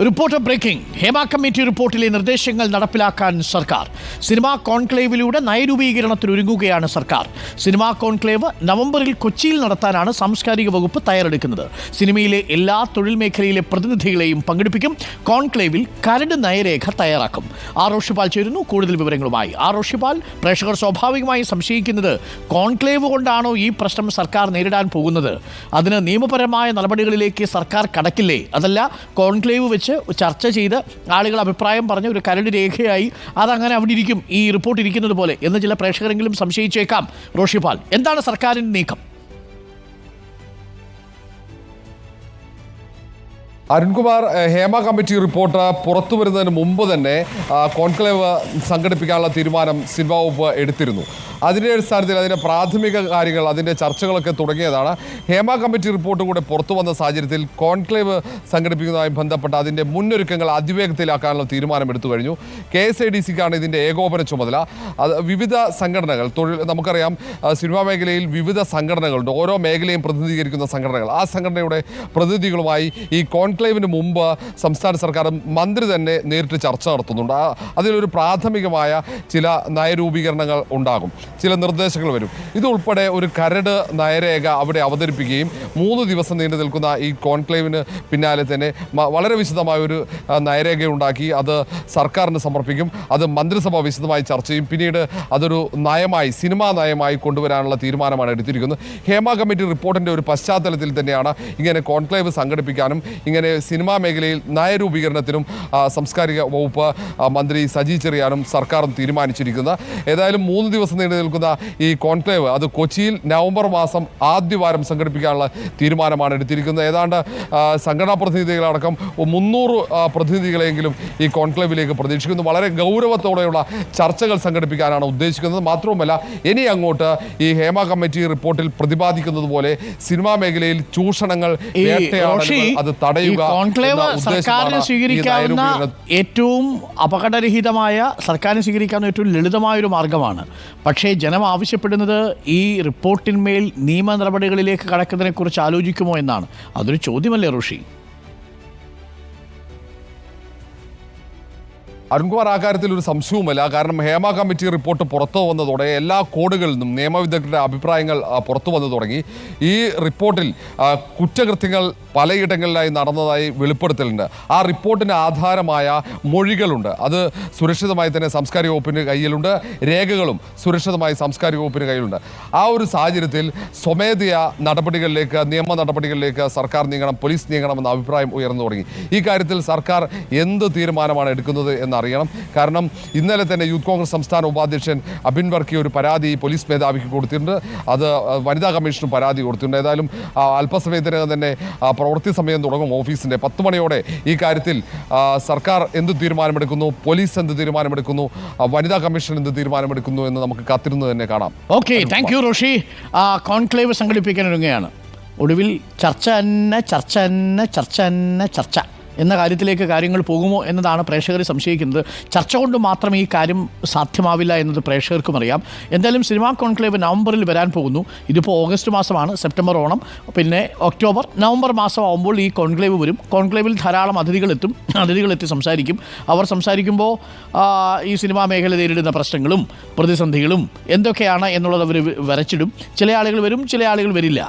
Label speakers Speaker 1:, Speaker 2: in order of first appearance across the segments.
Speaker 1: Reporter breaking. Hema committee റിപ്പോർട്ടിലെ നിർദ്ദേശങ്ങൾ നടപ്പിലാക്കാൻ സർക്കാർ. സിനിമാ കോൺക്ലേവിലൂടെ നയരൂപീകരണത്തിനൊരുങ്ങുകയാണ് സർക്കാർ. സിനിമാ കോൺക്ലേവ് നവംബറിൽ കൊച്ചിയിൽ നടത്താനാണ് സാംസ്കാരിക വകുപ്പ് തയ്യാറെടുക്കുന്നത്. സിനിമയിലെ എല്ലാ തൊഴിൽ മേഖലയിലെ പ്രതിനിധികളെയും പങ്കെടുപ്പിക്കും. കോൺക്ലേവിൽ കരട് നയരേഖ തയ്യാറാക്കും. ആർ റോഷിപാൽ ചേരുന്നു കൂടുതൽ വിവരങ്ങളുമായി. ആർ റോഷിപാൽ, പ്രേക്ഷകർ സ്വാഭാവികമായി സംശയിക്കുന്നത് കോൺക്ലേവ് കൊണ്ടാണോ ഈ പ്രശ്നം സർക്കാർ നേരിടാൻ പോകുന്നത്? അതിന് നിയമപരമായ നടപടികളിലേക്ക് സർക്കാർ കടക്കില്ലേ? അതല്ല കോൺക്ലേവ് വെച്ച് ചർച്ച ചെയ്ത് ആളുകൾ അഭിപ്രായം പറഞ്ഞ ഒരു കരട് രേഖയായി അതങ്ങനെ അവിടെ ഇരിക്കും, ഈ റിപ്പോർട്ട് ഇരിക്കുന്നത് പോലെ എന്ന് ചില പ്രേക്ഷകരെങ്കിലും സംശയിച്ചേക്കാം. റോഷിപാൽ, എന്താണ് സർക്കാരിൻ്റെ നീക്കം?
Speaker 2: അരുൺകുമാർ, ഹേമ കമ്മിറ്റി റിപ്പോർട്ട് പുറത്തു വരുന്നതിന് മുമ്പ് തന്നെ കോൺക്ലേവ് സംഘടിപ്പിക്കാനുള്ള തീരുമാനം സിനിമാ വകുപ്പ് എടുത്തിരുന്നു. അതിൻ്റെ അടിസ്ഥാനത്തിൽ അതിൻ്റെ പ്രാഥമിക കാര്യങ്ങൾ, അതിൻ്റെ ചർച്ചകളൊക്കെ തുടങ്ങിയതാണ്. ഹേമ കമ്മിറ്റി റിപ്പോർട്ട് കൂടെ പുറത്തു വന്ന സാഹചര്യത്തിൽ കോൺക്ലേവ് സംഘടിപ്പിക്കുന്നതുമായി ബന്ധപ്പെട്ട അതിൻ്റെ മുന്നൊരുക്കങ്ങൾ അതിവേഗത്തിലാക്കാനുള്ള തീരുമാനം എടുത്തു കഴിഞ്ഞു. KSIDCക്കാണ് ഇതിൻ്റെ ഏകോപന ചുമതല. അത് വിവിധ സംഘടനകൾ, നമുക്കറിയാം സിനിമാ മേഖലയിൽ വിവിധ സംഘടനകളുണ്ട്, ഓരോ മേഖലയും പ്രതിനിധീകരിക്കുന്ന സംഘടനകൾ. ആ സംഘടനയുടെ പ്രതിനിധികളുമായി ഈ കോൺക്ലേവിന് മുമ്പ് സംസ്ഥാന സർക്കാർ മന്ത്രി തന്നെ നേരിട്ട് ചർച്ച നടത്തുന്നുണ്ട്. അതിലൊരു പ്രാഥമികമായ ചില നയരൂപീകരണങ്ങൾ ഉണ്ടാകും, ചില നിർദ്ദേശങ്ങൾ വരും. ഇതുൾപ്പെടെ ഒരു കരട് നയരേഖ അവിടെ അവതരിപ്പിക്കുകയും 3 ദിവസം നീണ്ടു നിൽക്കുന്ന ഈ കോൺക്ലേവിന് പിന്നാലെ തന്നെ വളരെ വിശദമായ ഒരു നയരേഖ ഉണ്ടാക്കി അത് സർക്കാരിന് സമർപ്പിക്കും. അത് മന്ത്രിസഭ വിശദമായി ചർച്ച ചെയ്യും. പിന്നീട് അതൊരു നയമായി, സിനിമാ നയമായി കൊണ്ടുവരാനുള്ള തീരുമാനമാണ് എടുത്തിരിക്കുന്നത്. ഹേമ കമ്മിറ്റി റിപ്പോർട്ടിൻ്റെ ഒരു പശ്ചാത്തലത്തിൽ തന്നെയാണ് ഇങ്ങനെ കോൺക്ലേവ് സംഘടിപ്പിക്കാനും ഇങ്ങനെ സിനിമാ മേഖലയിൽ നയരൂപീകരണത്തിനും സാംസ്കാരിക വകുപ്പ് മന്ത്രി സജി ചെറിയാനും സർക്കാരും തീരുമാനിച്ചിരിക്കുന്നത്. ഏതായാലും 3 ദിവസം നീണ്ടു നിൽക്കുന്ന ഈ കോൺക്ലേവ് അത് കൊച്ചിയിൽ നവംബർ മാസം ആദ്യവാരം സംഘടിപ്പിക്കാനുള്ള തീരുമാനമാണ് എടുത്തിരിക്കുന്നത്. ഏതാണ്ട് സംഘടനാ പ്രതിനിധികളടക്കം 300 പ്രതിനിധികളെങ്കിലും ഈ കോൺക്ലേവിലേക്ക് പ്രതീക്ഷിക്കുന്നു. വളരെ ഗൗരവത്തോടെയുള്ള ചർച്ചകൾ സംഘടിപ്പിക്കാനാണ് ഉദ്ദേശിക്കുന്നത്. മാത്രവുമല്ല, ഇനി അങ്ങോട്ട് ഈ ഹേമ കമ്മിറ്റി റിപ്പോർട്ടിൽ പ്രതിപാദിക്കുന്നത് പോലെ സിനിമാ മേഖലയിൽ ചൂഷണങ്ങൾ, അത് തടയുക,
Speaker 1: സർക്കാരിന് സ്വീകരിക്കാവുന്ന ഏറ്റവും അപകടരഹിതമായ, സർക്കാരിന് സ്വീകരിക്കാവുന്ന ഏറ്റവും ലളിതമായ ഒരു മാർഗമാണ്. പക്ഷേ ജനം ആവശ്യപ്പെടുന്നത് ഈ റിപ്പോർട്ടിന്മേൽ നിയമ നടപടികളിലേക്ക് കടക്കുന്നതിനെക്കുറിച്ച് ആലോചിക്കുമോ എന്നാണ്. അതൊരു ചോദ്യമല്ലേ റോഷി?
Speaker 2: അരുൺകുമാർ, ആ കാര്യത്തിൽ ഒരു സംശയവുമില്ല. കാരണം ഹേമ കമ്മിറ്റി റിപ്പോർട്ട് പുറത്തു വന്നതോടെ എല്ലാ കോണുകളിൽ നിന്നും നിയമവിദഗ്ധരുടെ അഭിപ്രായങ്ങൾ പുറത്തു വന്നു തുടങ്ങി. ഈ റിപ്പോർട്ടിൽ കുറ്റകൃത്യങ്ങൾ പലയിടങ്ങളിലായി നടന്നതായി വെളിപ്പെടുത്തലുണ്ട്. ആ റിപ്പോർട്ടിന് ആധാരമായ മൊഴികളുണ്ട്. അത് സുരക്ഷിതമായി തന്നെ സാംസ്കാരിക വകുപ്പിൻ്റെ കയ്യിലുണ്ട്. രേഖകളും സുരക്ഷിതമായി സാംസ്കാരിക വകുപ്പിൻ്റെ കയ്യിലുണ്ട്. ആ ഒരു സാഹചര്യത്തിൽ സ്വമേധയാ നടപടികളിലേക്ക്, നിയമ നടപടികളിലേക്ക് സർക്കാർ നീങ്ങണം, പോലീസ് നീങ്ങണമെന്ന അഭിപ്രായം ഉയർന്നു തുടങ്ങി. ഈ കാര്യത്തിൽ സർക്കാർ എന്ത് തീരുമാനമാണ് എടുക്കുന്നത് എന്നറിയണം. കാരണം ഇന്നലെ തന്നെ യൂത്ത് കോൺഗ്രസ് സംസ്ഥാന ഉപാധ്യക്ഷൻ അബിൻ വർക്കി ഒരു പരാതി പോലീസ് മേധാവിക്ക് കൊടുത്തിട്ടുണ്ട്. അത് വനിതാ കമ്മീഷനും പരാതി കൊടുത്തിട്ടുണ്ട്. ഏതായാലും അല്പസമയത്തിനകം തന്നെ പ്രവൃത്തി സമയം തുടങ്ങും ഓഫീസിൻ്റെ. 10 മണിയോടെ ഈ കാര്യത്തിൽ സർക്കാർ എന്ത് തീരുമാനമെടുക്കുന്നു, പോലീസ് എന്ത് തീരുമാനമെടുക്കുന്നു, വനിതാ കമ്മീഷൻ എന്ത് തീരുമാനമെടുക്കുന്നു എന്ന് നമുക്ക് കാത്തിരുന്ന് തന്നെ കാണാം.
Speaker 1: Okay, thank you Roshi. Conclave സംഘടിപ്പിക്കാൻ ഒരുങ്ങുകയാണ്. ഒടുവിൽ ചർച്ച എന്ന കാര്യത്തിലേക്ക് കാര്യങ്ങൾ പോകുമോ എന്നതാണ് പ്രേക്ഷകർ സംശയിക്കുന്നത്. ചർച്ച കൊണ്ട് മാത്രം ഈ കാര്യം സാധ്യമാവില്ല എന്നത് പ്രേക്ഷകർക്കും അറിയാം. എന്തായാലും സിനിമാ കോൺക്ലേവ് നവംബറിൽ വരാൻ പോകുന്നു. ഇതിപ്പോൾ ഓഗസ്റ്റ് മാസമാണ്, സെപ്റ്റംബർ ഓണം, പിന്നെ ഒക്ടോബർ, നവംബർ മാസം ആകുമ്പോൾ ഈ കോൺക്ലേവ് വരും. കോൺക്ലേവിൽ ധാരാളം അതിഥികളെത്തി സംസാരിക്കും. അവർ സംസാരിക്കുമ്പോൾ ഈ സിനിമാ മേഖല നേരിടുന്ന പ്രശ്നങ്ങളും പ്രതിസന്ധികളും എന്തൊക്കെയാണ് എന്നുള്ളത് അവർ വരച്ചിടും. ചില ആളുകൾ വരും, ചില ആളുകൾ വരില്ല.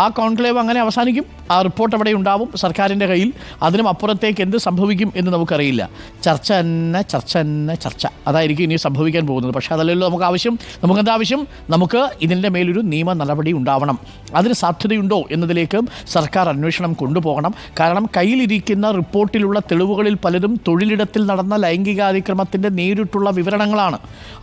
Speaker 1: ആ കോൺക്ലേവ് അങ്ങനെ അവസാനിക്കും. ആ റിപ്പോർട്ട് അവിടെ ഉണ്ടാവും സർക്കാരിൻ്റെ കയ്യിൽ. അതിനും അപ്പുറത്തേക്ക് എന്ത് സംഭവിക്കും എന്ന് നമുക്കറിയില്ല. ചർച്ച അതായിരിക്കും ഇനി സംഭവിക്കാൻ പോകുന്നത്. പക്ഷേ അതല്ലല്ലോ നമുക്കെന്താ ആവശ്യം? നമുക്ക് ഇതിൻ്റെ മേലൊരു നിയമ നടപടി ഉണ്ടാവണം. അതിന് സാധ്യതയുണ്ടോ എന്നതിലേക്ക് സർക്കാർ അന്വേഷണം കൊണ്ടുപോകണം. കാരണം കയ്യിലിരിക്കുന്ന റിപ്പോർട്ടിലുള്ള തെളിവുകളിൽ പലതും തൊഴിലിടത്തിൽ നടന്ന ലൈംഗികാതിക്രമത്തിൻ്റെ നേരിട്ടുള്ള വിവരണങ്ങളാണ്.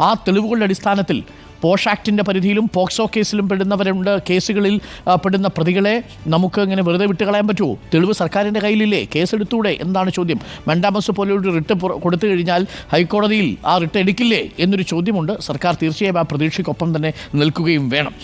Speaker 1: ആ തെളിവുകളുടെ അടിസ്ഥാനത്തിൽ പോഷ് ആക്ടിൻ്റെ പരിധിയിലും പോക്സോ കേസിലും പെടുന്നവരുണ്ട്. കേസുകളിൽ പെടുന്ന പ്രതികളെ നമുക്ക് ഇങ്ങനെ വെറുതെ വിട്ടുകളയാൻ പറ്റുമോ? തെളിവ് സർക്കാരിൻ്റെ കയ്യിലില്ലേ? കേസെടുത്തൂടെ എന്നാണ് ചോദ്യം. മെൻഡാമസ് പോലെയൊരു റിട്ട് കൊടുത്തു കഴിഞ്ഞാൽ ഹൈക്കോടതിയിൽ ആ റിട്ട് എടുക്കില്ലേ എന്നൊരു ചോദ്യമുണ്ട്. സർക്കാർ തീർച്ചയായും ആ പ്രതീക്ഷയ്ക്കൊപ്പം തന്നെ നിൽക്കുകയും വേണം.